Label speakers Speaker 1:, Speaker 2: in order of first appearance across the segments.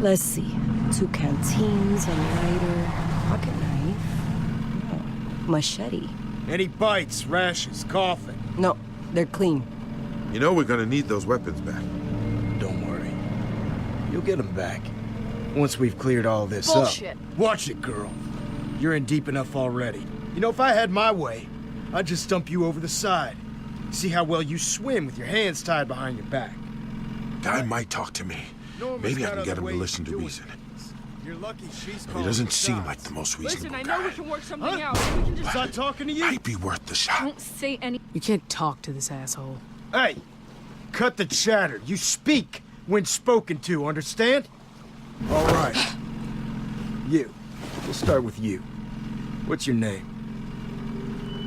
Speaker 1: Let's see. 2 canteens, a lighter, pocket knife, machete.
Speaker 2: Any bites, rashes, coughing?
Speaker 1: No, they're clean.
Speaker 3: You know we're gonna need those weapons back.
Speaker 2: Don't worry. You'll get them back. Once we've cleared all this
Speaker 4: Bullshit.
Speaker 2: up. Watch it, girl. You're in deep enough already. You know, if I had my way, I'd just dump you over the side. See how well you swim with your hands tied behind your back.
Speaker 3: Guy might talk to me. Maybe I can get him to listen to reason.
Speaker 2: You're lucky she's
Speaker 3: He doesn't seem like the most
Speaker 4: Listen,
Speaker 3: reasonable
Speaker 4: I know
Speaker 3: guy.
Speaker 4: we can work something out. We can just...
Speaker 2: Start talking to you?
Speaker 3: Might be worth the shot.
Speaker 4: Don't say any...
Speaker 5: You can't talk to this asshole.
Speaker 2: Hey, cut the chatter. You speak when spoken to, understand? All right. You. We'll start with you. What's your name?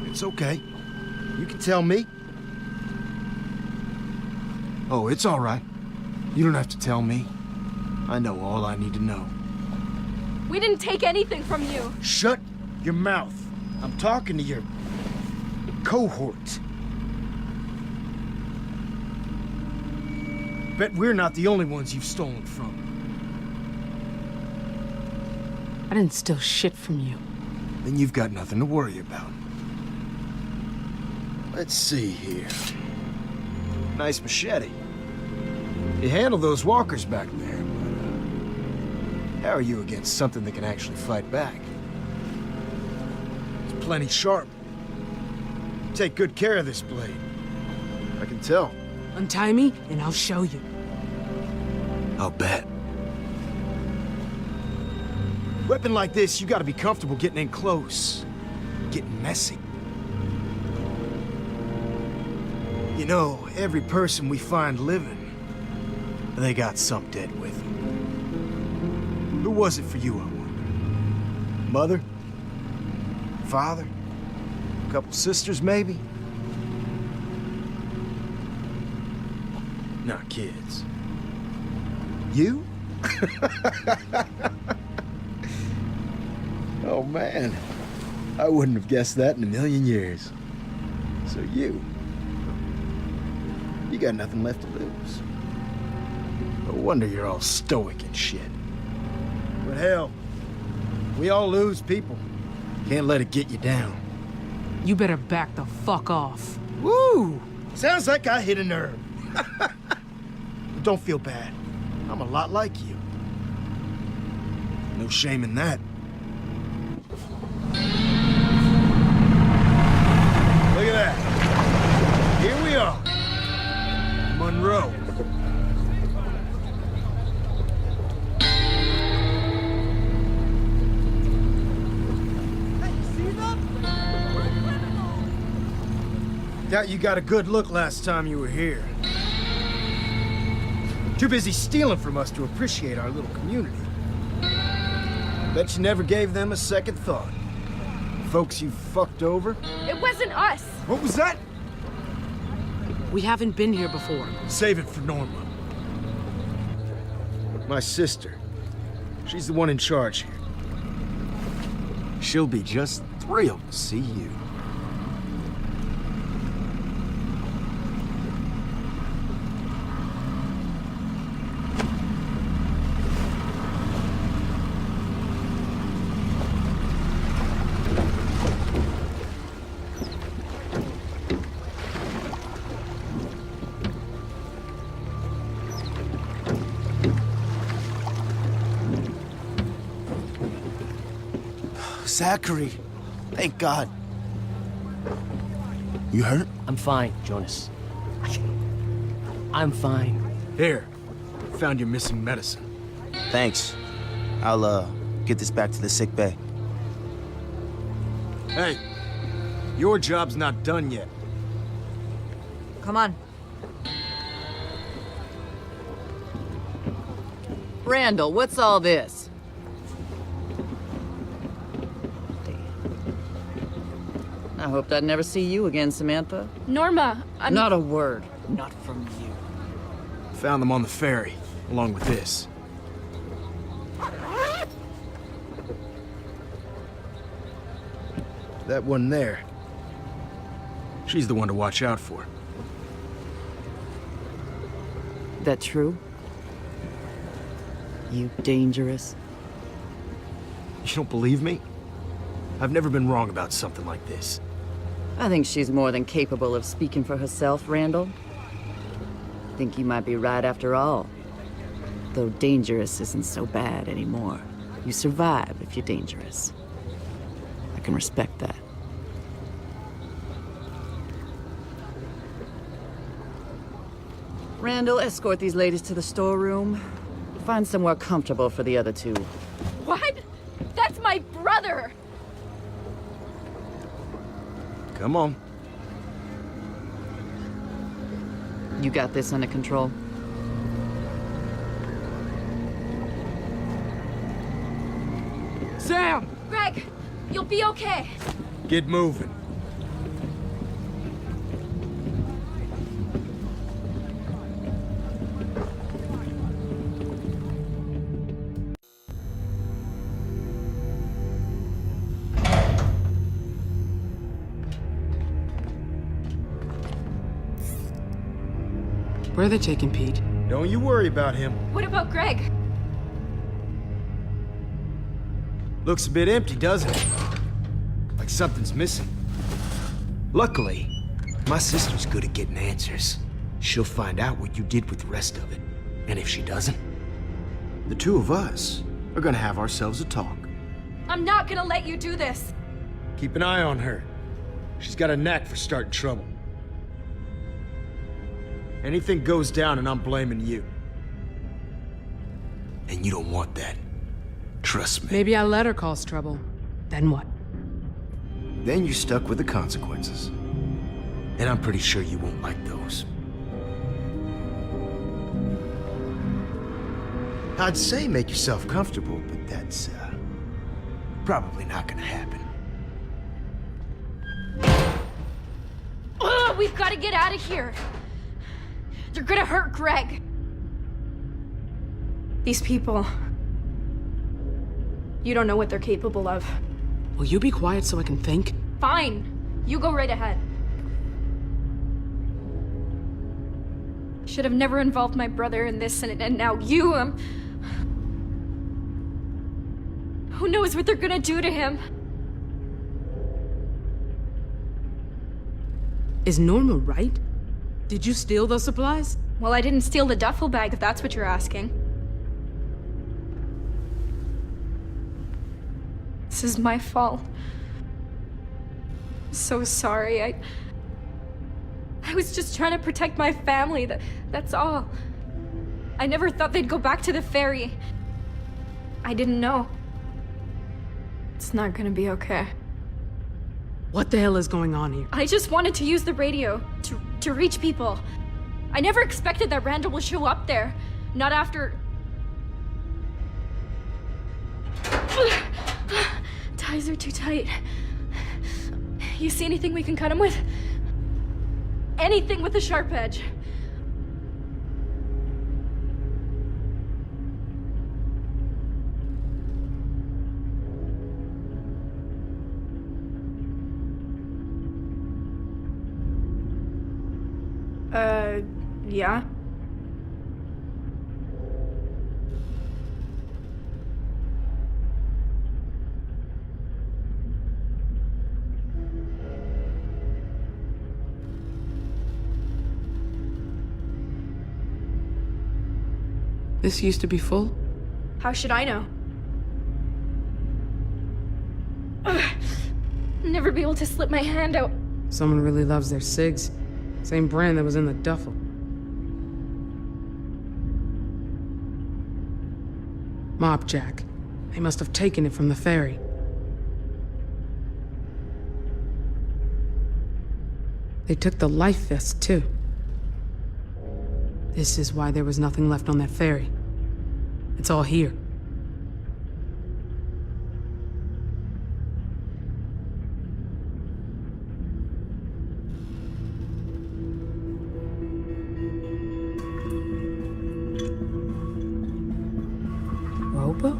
Speaker 2: It's okay. You can tell me. Oh, it's all right. You don't have to tell me. I know all I need to know.
Speaker 4: We didn't take anything from you.
Speaker 2: Shut your mouth. I'm talking to your cohort. Bet we're not the only ones you've stolen from.
Speaker 5: I didn't steal shit from you.
Speaker 2: Then you've got nothing to worry about. Let's see here. Nice machete. You handle those walkers back there, but how are you against something that can actually fight back? It's plenty sharp. Take good care of this blade. I can tell.
Speaker 5: Untie me, and I'll show you.
Speaker 2: I'll bet. Weapon like this, you gotta be comfortable getting in close. Getting messy. You know, every person we find living, they got some dead with them. Who was it for you, I wonder? Mother? Father? A couple sisters, maybe? Not kids. You? Oh, man. I wouldn't have guessed that in a million years. So you got nothing left to lose. No wonder you're all stoic and shit. But hell, we all lose people. Can't let it get you down.
Speaker 5: You better back the fuck off.
Speaker 2: Woo! Sounds like I hit a nerve. Don't feel bad. I'm a lot like you. No shame in that. Look at that. Here we are. Monroe. Doubt you got a good look last time you were here. Too busy stealing from us to appreciate our little community. Bet you never gave them a second thought. Folks you fucked over?
Speaker 4: It wasn't us.
Speaker 2: What was that?
Speaker 5: We haven't been here before.
Speaker 2: Save it for Norma. My sister. She's the one in charge here. She'll be just thrilled to see you.
Speaker 6: Zachary, thank God. You hurt?
Speaker 7: I'm fine, Jonas. I'm fine.
Speaker 2: Here, found your missing medicine.
Speaker 6: Thanks. I'll, get this back to the sick bay.
Speaker 2: Hey, your job's not done yet.
Speaker 8: Come on. Randall, what's all this? I hoped I'd never see you again, Samantha.
Speaker 4: Norma, I'm...
Speaker 8: Not a word. Not from you.
Speaker 2: Found them on the ferry, along with this. That one there. She's the one to watch out for.
Speaker 8: That true? You dangerous.
Speaker 2: You don't believe me? I've never been wrong about something like this.
Speaker 8: I think she's more than capable of speaking for herself, Randall. I think you might be right after all. Though dangerous isn't so bad anymore. You survive if you're dangerous. I can respect that. Randall, escort these ladies to the storeroom. Find somewhere comfortable for the other two.
Speaker 4: What? That's my brother!
Speaker 2: Come on.
Speaker 8: You got this under control?
Speaker 5: Sam!
Speaker 4: Greg, you'll be okay.
Speaker 2: Get moving.
Speaker 5: Where are they taking Pete?
Speaker 2: Don't you worry about him.
Speaker 4: What about Greg?
Speaker 2: Looks a bit empty, doesn't it? Like something's missing. Luckily, my sister's good at getting answers. She'll find out what you did with the rest of it. And if she doesn't, the two of us are gonna have ourselves a talk.
Speaker 4: I'm not gonna let you do this.
Speaker 2: Keep an eye on her. She's got a knack for starting trouble. Anything goes down and I'm blaming you. And you don't want that. Trust me.
Speaker 5: Maybe I let her cause trouble. Then what?
Speaker 2: Then you're stuck with the consequences. And I'm pretty sure you won't like those. I'd say make yourself comfortable, but that's, probably not gonna happen.
Speaker 4: Ugh, we've got to get out of here. You're gonna hurt Greg. These people... You don't know what they're capable of.
Speaker 5: Will you be quiet so I can think?
Speaker 4: Fine. You go right ahead. Should have never involved my brother in this, and now you, Who knows what they're gonna do to him?
Speaker 5: Is Norma right? Did you steal those supplies?
Speaker 4: Well, I didn't steal the duffel bag, if that's what you're asking. This is my fault. I'm so sorry. I was just trying to protect my family, that's all. I never thought they'd go back to the ferry. I didn't know. It's not gonna be okay.
Speaker 5: What the hell is going on here?
Speaker 4: I just wanted to use the radio to reach people. I never expected that Randall would show up there. Not after... Ties are too tight. You see anything we can cut him with? Anything with a sharp edge. Yeah?
Speaker 5: This used to be full?
Speaker 4: How should I know? Ugh. Never be able to slip my hand out.
Speaker 5: Someone really loves their cigs. Same brand that was in the duffel. Mopjack. They must have taken it from the ferry. They took the life vest, too. This is why there was nothing left on that ferry. It's all here. Robo?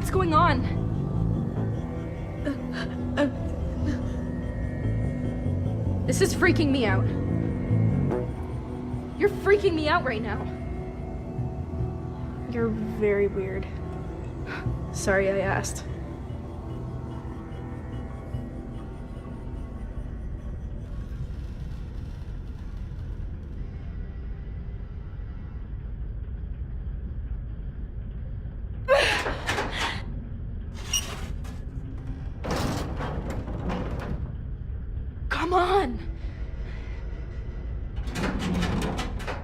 Speaker 4: What's going on? This is freaking me out. You're freaking me out right now. You're very weird. Sorry I asked. Come on!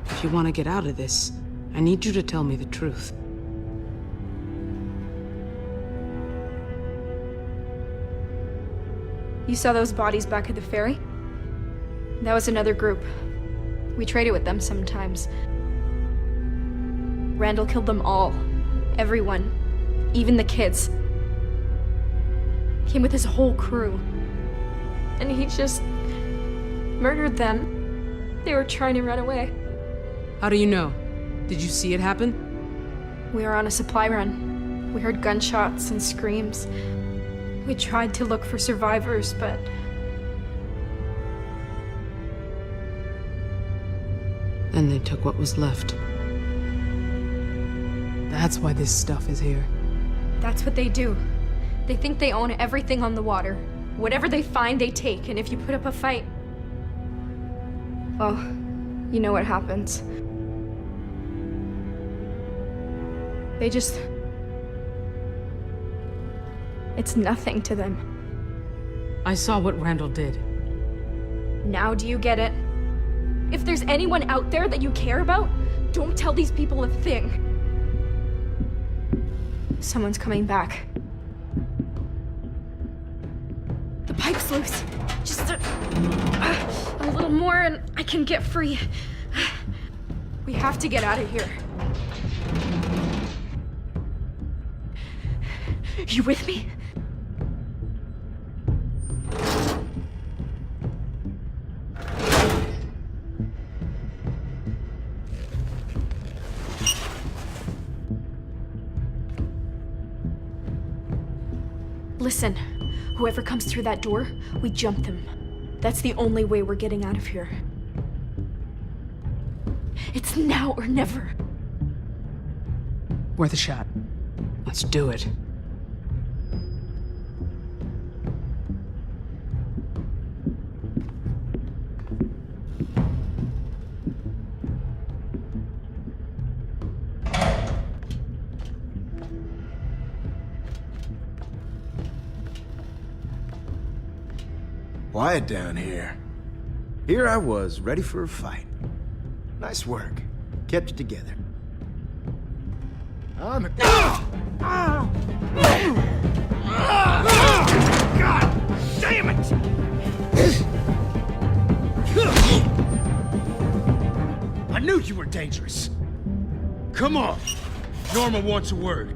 Speaker 5: If you want to get out of this, I need you to tell me the truth.
Speaker 4: You saw those bodies back at the ferry? That was another group. We traded with them sometimes. Randall killed them all. Everyone. Even the kids. Came with his whole crew. And he just murdered them. They were trying to run away.
Speaker 5: How do you know? Did you see it happen?
Speaker 4: We were on a supply run. We heard gunshots and screams. We tried to look for survivors, but...
Speaker 5: Then they took what was left. That's why this stuff is here.
Speaker 4: That's what they do. They think they own everything on the water. Whatever they find, they take, and if you put up a fight... well, you know what happens. They just... it's nothing to them.
Speaker 5: I saw what Randall did.
Speaker 4: Now do you get it? If there's anyone out there that you care about, don't tell these people a thing. Someone's coming back. The pipe's loose. Just a little more and I can get free. We have to get out of here. You with me? Listen, whoever comes through that door, we jump them. That's the only way we're getting out of here. It's now or never.
Speaker 5: Worth a shot. Let's do it.
Speaker 2: Quiet down here. Here I was, ready for a fight. Nice work. Kept it together. God damn it! I knew you were dangerous. Come on. Norma wants a word.